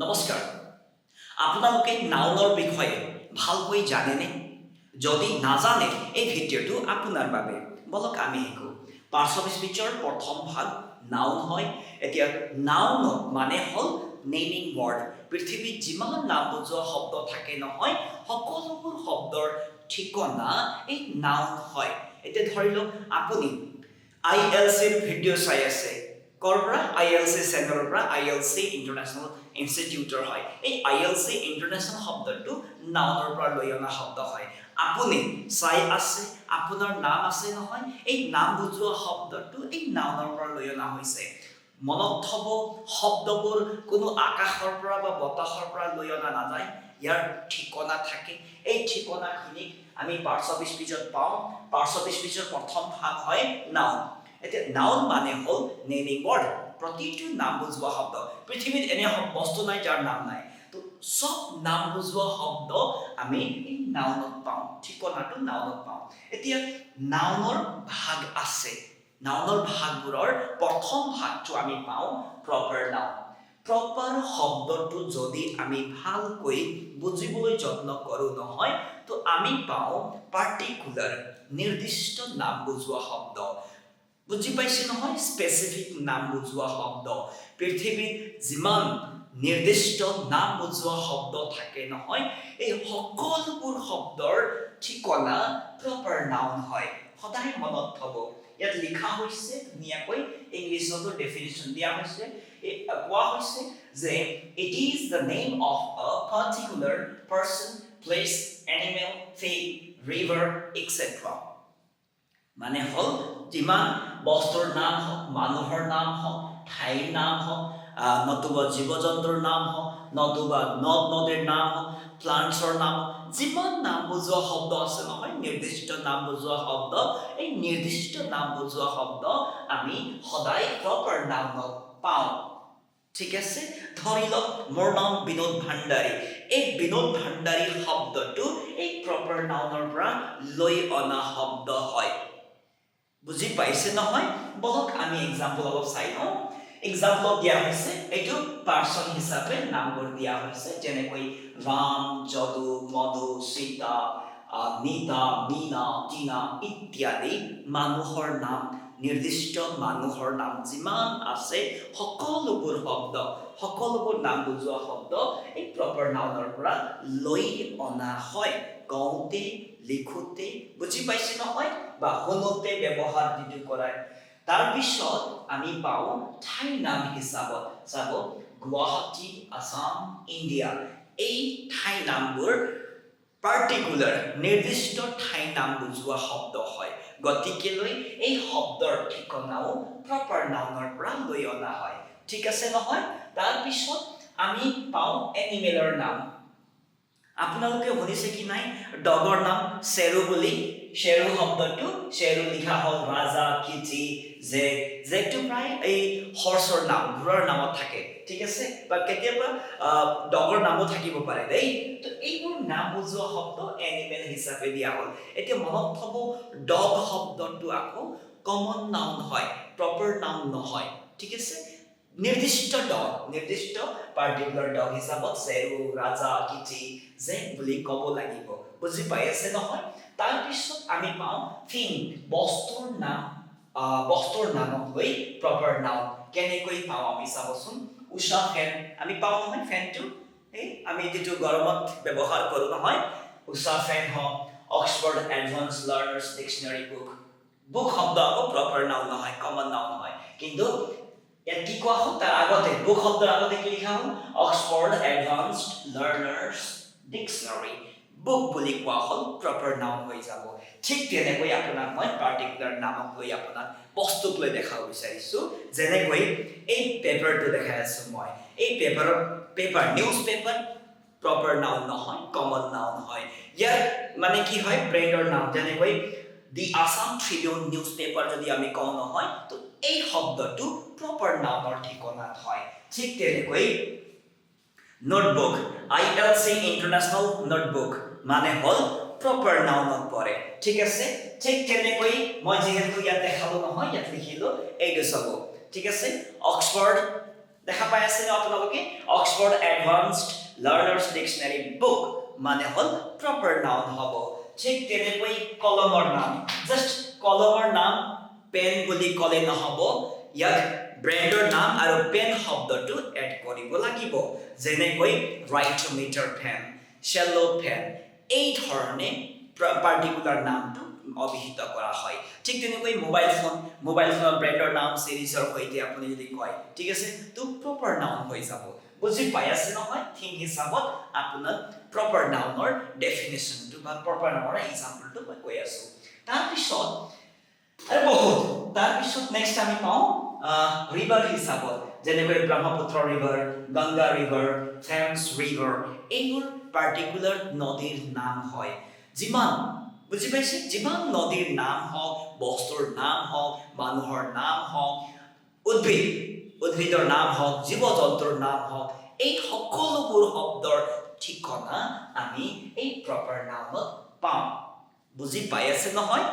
নমস্কাৰ আপোনালোকে নাউনৰ বিষয়ে ভালকৈ জানেনে যদি নাজানে এই ভিডিঅ'টো আপোনাৰ বাবে বলক আমি শিকো পাৰ্টছ অফ স্পীচৰ প্ৰথম ভাগ নাউন হয় এতিয়া নাউন মানে হল নেমিং ৱৰ্ড পৃথিৱীত যিমান নাম বুজোৱা শব্দ থাকে নহয় সকলোবোৰ শব্দৰ ঠিকনা এই নাউন হয় এতিয়া ধৰি লওক আপুনি ILC ভিডিঅ' চাই আছে কৰপৰা ILC চেনেলৰ পৰা ILC ইন্টাৰনেশ্যনেল ইনষ্টিটিউটৰ হয় এই ILC ইন্টাৰনেশ্যনেল শব্দটো নাউনৰ পৰা লৈ অনা শব্দ হয় আপুনি চাই আছে আপোনাৰ নাম আছে নহয় এই নাম বুজোৱা শব্দটো এই নাউনৰ পৰা লৈ অনা হৈছে মনত থব শব্দবোৰ কোনো আকাশৰ পৰা বা বতাহৰ পৰা লৈ অনা নাযায় ইয়াৰ ঠিকনা থাকে এই ঠিকনাখিনি আমি পাৰ্টছ অফ স্পীচত পাওঁ পাৰ্টছ অফ স্পীচৰ প্ৰথম ভাগ হয় নাউন এতিয়া নাউন মানে হল নেমিং ৱৰ্ড প্ৰতিটো নাম বুজোৱা শব্দ পৃথিৱীত এনে বস্তু নাই যাৰ নাম নাই তো সব নাম বুজোৱা শব্দ আমি এই নাউনত পাওঁ ঠিকনাটো নাউনত পাওঁ এতিয়া নাউনৰ ভাগ আছে নাউনৰ ভাগবোৰৰ প্ৰথম ভাগটো আমি পাওঁ প্ৰপাৰ নাউন প্ৰপাৰ শব্দটো যদি আমি ভালকৈ বুজিবলৈ যত্ন কৰোঁ নহয় তো আমি পাওঁ পাৰ্টিকুলাৰ নিৰ্দিষ্ট নাম বুজোৱা শব্দ বুজি পাইছে নহয় স্পেসিফিক নাম বুজোৱা শব্দ পৃথিৱীত যিমান নিৰ্দিষ্ট নাম বুজোৱা শব্দ থাকে নহয় এই সকলোবোৰ শব্দৰ ঠিকনা প্ৰপাৰ নাউন হয় সদায় মনত থব ইয়াত লিখা হৈছে ধুনীয়াকৈ ইংলিছতো ডেফিনিশ্যন দিয়া হৈছে কোৱা হৈছে যে it is the name of a particular person place animal thing river etcetera মানে হল যিমান বস্তুৰ নাম হওক মানুহৰ নাম হওক ঠাইৰ নাম হওক নতুবা জীৱ-জন্তুৰ নাম হওক নতুবা নদ নদীৰ নাম হওক প্লান্টছৰ নাম যিমান নাম বুজোৱা শব্দ আছে নহয় নিৰ্দিষ্ট নাম বুজোৱা শব্দ এই নিৰ্দিষ্ট নাম বুজোৱা শব্দ আমি সদায় প্ৰপাৰ নাউনত পাওঁ ঠিক আছে ধৰি লওক মোৰ নাম বিনোদ ভাণ্ডাৰী এই বিনোদ ভাণ্ডাৰী শব্দটো এই প্ৰপাৰ নাউনৰ পৰা লৈ অনা শব্দ হয় বুজি পাইছে নহয় বলক আমি এক্সাম্পল অলপ চাই লওঁ এক্সাম্পল দিয়া হৈছে এইটো পাৰ্সন হিচাপে নামবোৰ দিয়া হৈছে যেনেকৈ ৰাম যদু মধু সীতা নীতা মীনা টিনা ইত্যাদি মানুহৰ নাম নিৰ্দিষ্ট মানুহৰ নাম যিমান আছে সকলোবোৰ শব্দ সকলোবোৰ নাম বুজোৱা শব্দ এই প্ৰপাৰ নাউনৰ পৰা লৈ অনা হয় কওঁতে লিখোতে বুজি পাইছে নহয় বা শুনোতে ব্যৱহাৰ যিটো কৰায় তাৰ পিছত আমি পাওঁ ঠাই নাম হিচাপত চাব গুৱাহাটী আসাম ইণ্ডিয়া এই ঠাই নামবোৰ পাৰ্টিকুলাৰ নিৰ্দিষ্ট ঠাই নাম বুজোৱা শব্দ হয় গতিকেলৈ এই শব্দৰ ঠিকনাও প্ৰপাৰ নাউনৰ পৰা লৈ অনা হয় ঠিক আছে নহয় তাৰ পিছত আমি পাওঁ এনিমেলৰ নাম আপোনালোকে শুনিছে কি নাই ডগৰ নাম চেৰু বুলি চেৰু শব্দটো চেৰু লিখা হ'ল ৰাজা কিটি জেকটো প্ৰায় এই হৰ্চৰ নাম ঘোঁৰাৰ নামত থাকে ঠিক আছে বা কেতিয়াবা ডগৰ নামো থাকিব পাৰে দেই তো এইবোৰ নাম বুজোৱা শব্দ এনিমেল হিচাপে দিয়া হ'ল এতিয়া মনত থব ডগ শব্দটো আকৌ কমন নাউন হয় প্ৰপাৰ নাউন নহয় ঠিক আছে নিৰ্দিষ্ট ডগ নিৰ্দিষ্ট পাৰ্টিকুলাৰ ডগ হিচাপত চেৰু ৰাজা কিটি জেক বুলি ক'ব লাগিব বুজি পাই আছে নহয় তাৰ পিছত আমি পাওঁ থিং বস্তুৰ নামক লৈ প্ৰপাৰ নাউন কেনেকৈ পাওঁ আমি চাবচোন উষা ফেন আমি পাওঁ নহয় ফেনটো এই আমি যেটো গৰমত ব্যৱহাৰ কৰোঁ নহয় উষা ফেন হওক অক্সফৰ্ড এডভান্স লাৰ্নাৰ্ছ ডিকচনাৰী বুক শব্দ আকৌ প্ৰপাৰ নাউন নহয় কমন নাউন নহয় কিন্তু ইয়াত কি কোৱা হ'ল তাৰ আগতে বুক শব্দৰ আগতে কি লিখা হ'ল অক্সফৰ্ড এডভান্সড লাৰ্নাৰ্ছ ডিকচনাৰী বুক বুলি কোৱা হ'ল প্ৰপাৰ নাউন হৈ যাব ঠিক তেনেকৈ আপোনাক মই পাৰ্টিকুলাৰ নামক লৈ আপোনাক বস্তুক লৈ দেখাব বিচাৰিছোঁ যেনেকৈ এই পেপাৰটো দেখাই আছোঁ মই এই paper news paper proper noun নহয় কমন নাউন হয় ইয়াৰ মানে কি হয় ব্ৰেণ্ডৰ নাম যেনেকৈ দি আসাম ট্ৰিবিউন নিউজ পেপাৰ যদি আমি কওঁ নহয় তো এই শব্দটো প্ৰপাৰ নাউনৰ ঠিকনাত হয় ঠিক তেনেকৈ নোটবুক ILC ইন্টাৰনেশ্যনেল নোটবুক মানে হল প্ৰপাৰ নাউনত পৰে ঠিক আছে ঠিক তেনেকৈ মই যেহেতু ইয়াত দেখালো নহয় ইয়াত লিখিলো এইটো চাব ঠিক আছে অক্সফৰ্ড দেখা পাই আছে না আপোনালোকে অক্সফোৰ্ড এডভান্সড লাৰ্নাৰ্স ডিকশনাৰি বুক মানে হল প্ৰপাৰ নাউন হ'ব ঠিক তেনেকৈ কলমৰ নাম জাস্ট কলমৰ নাম পেন বুলি ক'লে নহ'ব ইয়াক ব্ৰেণ্ডৰ নাম আৰু পেন শব্দটো এড কৰিব লাগিব যেনেকৈ ৰাইটোমিটাৰ পেন শ্যালো পেন এই ধৰণে পাৰ্টিকুলাৰ নামটো অভিহিত কৰা হয় ঠিক তেনেকৈ মোবাইল ফোনৰ ব্ৰেণ্ডৰ নাম সিৰিজৰ সৈতে আপুনি যদি কয় ঠিক আছে তো প্ৰপাৰ নাউন হৈ যাব বুজি পাই আছে নহয় থিং হিচাপত আপোনাৰ প্ৰপাৰ নাউনৰ ডেফিনেশ্যনটো বা প্ৰপাৰ নাউনৰ এক্সাম্পলটো মই কৈ আছো তাৰপিছত আৰু তাৰপিছত নেক্সট আমি পাওঁ ৰিভাৰ হিচাপত যেনেকৈ Brahmaputra river Ganga river Thames river এইবোৰ পাৰ্টিকুলাৰ নদীৰ নাম হয় যিমান বুজি পাইছে যিমান নদীৰ নাম হওক বস্তুৰ নাম হওক মানুহৰ নাম হওক উদ্ভিদৰ নাম হওক জীৱ জন্তুৰ নাম হওক এই সকলোবোৰ শব্দৰ ঠিকনা আমি এই প্ৰপাৰ নাউনত পাওঁ বুজি পাই আছে নহয়